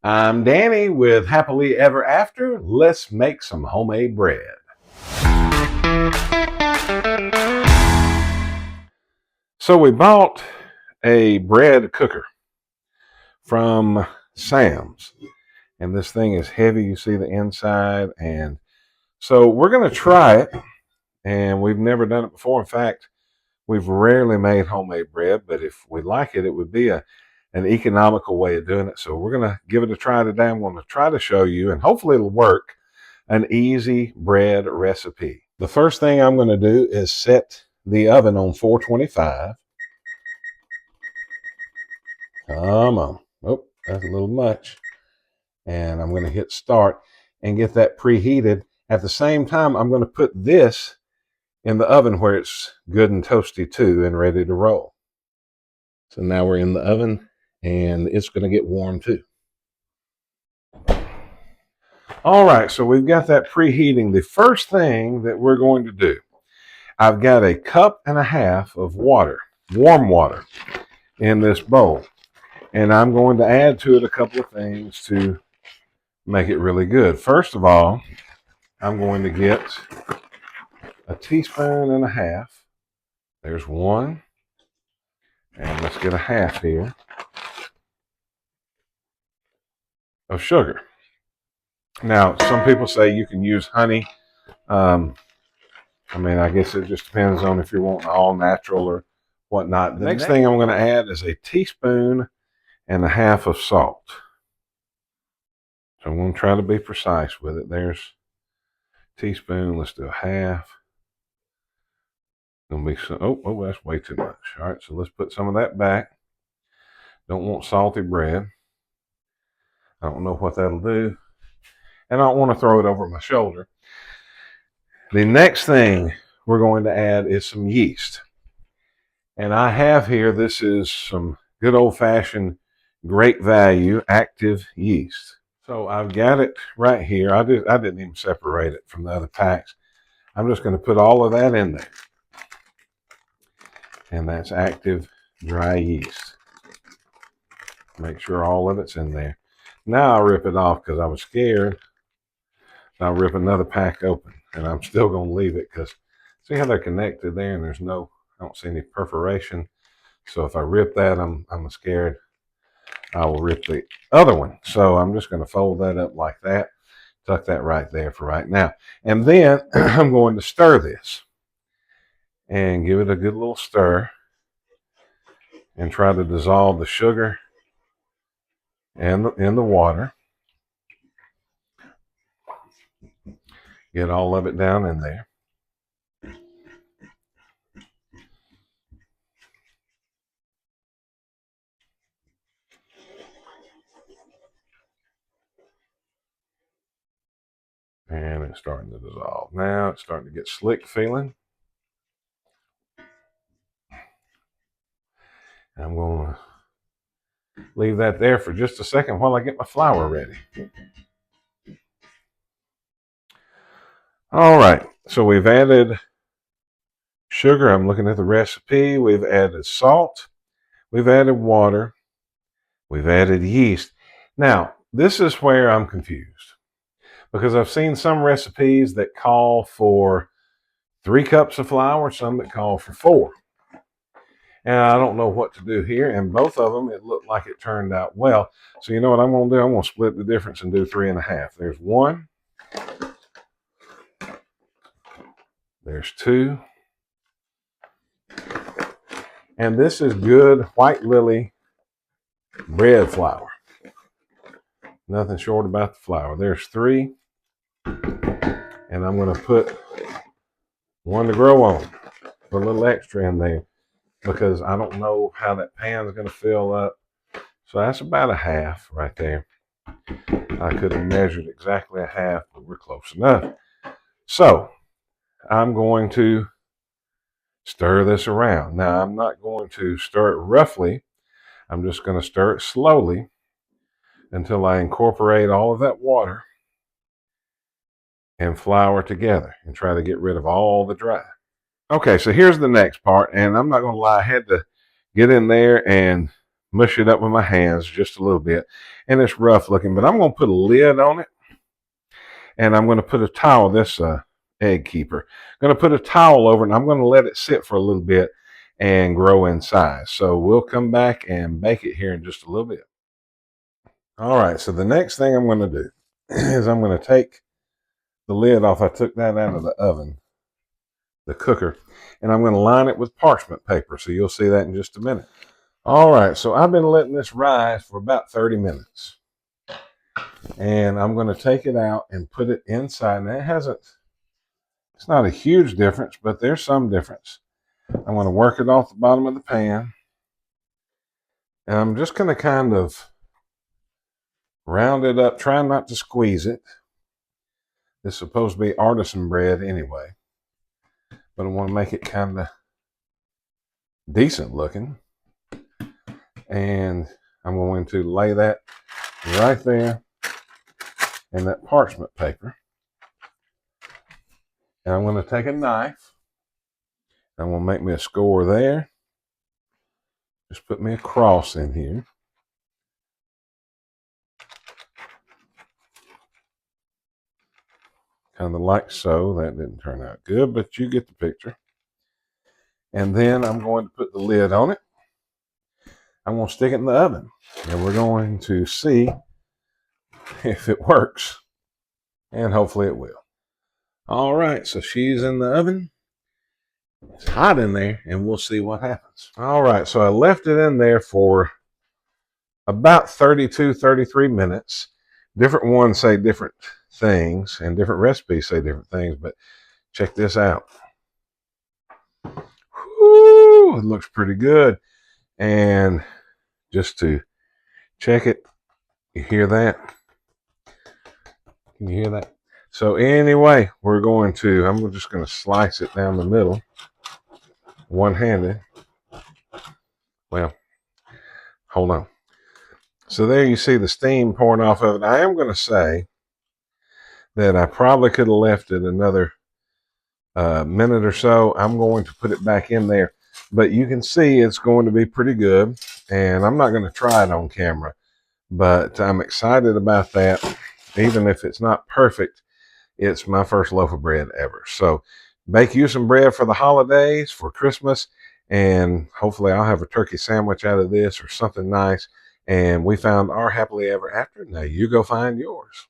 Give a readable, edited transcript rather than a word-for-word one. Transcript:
I'm Danny with Happily Ever After. Let's make some homemade bread. So we bought a bread cooker from Sam's, and this thing is heavy. You see the inside, and so we're going to try it, and we've never done it before. In fact, we've rarely made homemade bread, but if we like it, it would be an economical way of doing it. So we're going to give it a try today. I'm going to try to show you, and hopefully it'll work, an easy bread recipe. The first thing I'm going to do is set the oven on 425. Come on. Oh, that's a little much. And I'm going to hit start and get that preheated. At the same time, I'm going to put this in the oven where it's good and toasty too and ready to roll. So now we're in the oven and it's going to get warm too. All right, so we've got that preheating. The first thing that we're going to do, I've got a cup and a half of water, warm water, in this bowl. And I'm going to add to it a couple of things to make it really good. First of all, I'm going to get a teaspoon and a half. There's one. And let's get a half here of sugar. Now, some people say you can use honey. I guess it just depends on if you're wanting all natural or whatnot. The next thing I'm going to add is a teaspoon and a half of salt. So I'm going to try to be precise with it. There's a teaspoon. Let's do a half. Gonna be some, oh, that's way too much. All right, so let's put some of that back. Don't want salty bread. I don't know what that'll do. And I don't want to throw it over my shoulder. The next thing we're going to add is some yeast. And I have here, this is some good old-fashioned great value active yeast. So I've got it right here. I didn't even separate it from the other packs. I'm just going to put all of that in there. And that's active dry yeast. Make sure all of it's in there. Now I'll rip it off because I was scared. I'll rip another pack open, and I'm still going to leave it because see how they're connected there, and I don't see any perforation. So if I rip that, I'm scared I will rip the other one. So I'm just going to fold that up like that, tuck that right there for right now. And then I'm going to stir this and give it a good little stir and try to dissolve the sugar and in the water. Get all of it down in there. And it's starting to dissolve. Now it's starting to get slick feeling. I'm going to leave that there for just a second while I get my flour ready. All right, so we've added sugar. I'm looking at the recipe. We've added salt. We've added water. We've added yeast. Now, this is where I'm confused because I've seen some recipes that call for 3 cups of flour, some that call for 4. And I don't know what to do here. And both of them, it looked like it turned out well. So you know what I'm going to do? I'm going to split the difference and do 3.5. There's 1. There's 2. And this is good white lily bread flour. Nothing short about the flour. There's 3. And I'm going to put 1 to grow on. Put a little extra in there because I don't know how that pan is going to fill up. So that's about a half right there. I could have measured exactly a half, but we're close enough. So I'm going to stir this around. Now I'm not going to stir it roughly. I'm just going to stir it slowly until I incorporate all of that water and flour together and try to get rid of all the dry. Okay, so here's the next part, and I'm not going to lie, I had to get in there and mush it up with my hands just a little bit. And it's rough looking, but I'm going to put a lid on it. And I'm going to put a towel, this egg keeper. I'm going to put a towel over it, and I'm going to let it sit for a little bit and grow in size. So we'll come back and bake it here in just a little bit. All right, so the next thing I'm going to do is I'm going to take the lid off. I took that out of the oven, the cooker, and I'm going to line it with parchment paper. So you'll see that in just a minute. All right, so I've been letting this rise for about 30 minutes. And I'm going to take it out and put it inside. Now it's not a huge difference, but there's some difference. I'm going to work it off the bottom of the pan. And I'm just going to kind of round it up, try not to squeeze it. This is supposed to be artisan bread anyway, but I want to make it kind of decent looking. And I'm going to lay that right there in that parchment paper. And I'm going to take a knife. I'm going to make me a score there. Just put me a cross in here. Kind of like so. That didn't turn out good, but you get the picture. And then I'm going to put the lid on it. I'm going to stick it in the oven. And we're going to see if it works. And hopefully it will. All right, so she's in the oven. It's hot in there, and we'll see what happens. All right, so I left it in there for about 32, 33 minutes. Different ones say different things, and different recipes say different things, but check this out. Whew, it looks pretty good. And just to check it, you hear that? Can you hear that? So anyway, I'm just going to slice it down the middle, one-handed. Well, hold on. So there you see the steam pouring off of it. I am going to say that I probably could have left it another minute or so. I'm going to put it back in there. But you can see it's going to be pretty good. And I'm not going to try it on camera. But I'm excited about that. Even if it's not perfect, it's my first loaf of bread ever. So bake you some bread for the holidays, for Christmas, and hopefully I'll have a turkey sandwich out of this or something nice. And we found our happily ever after. Now you go find yours.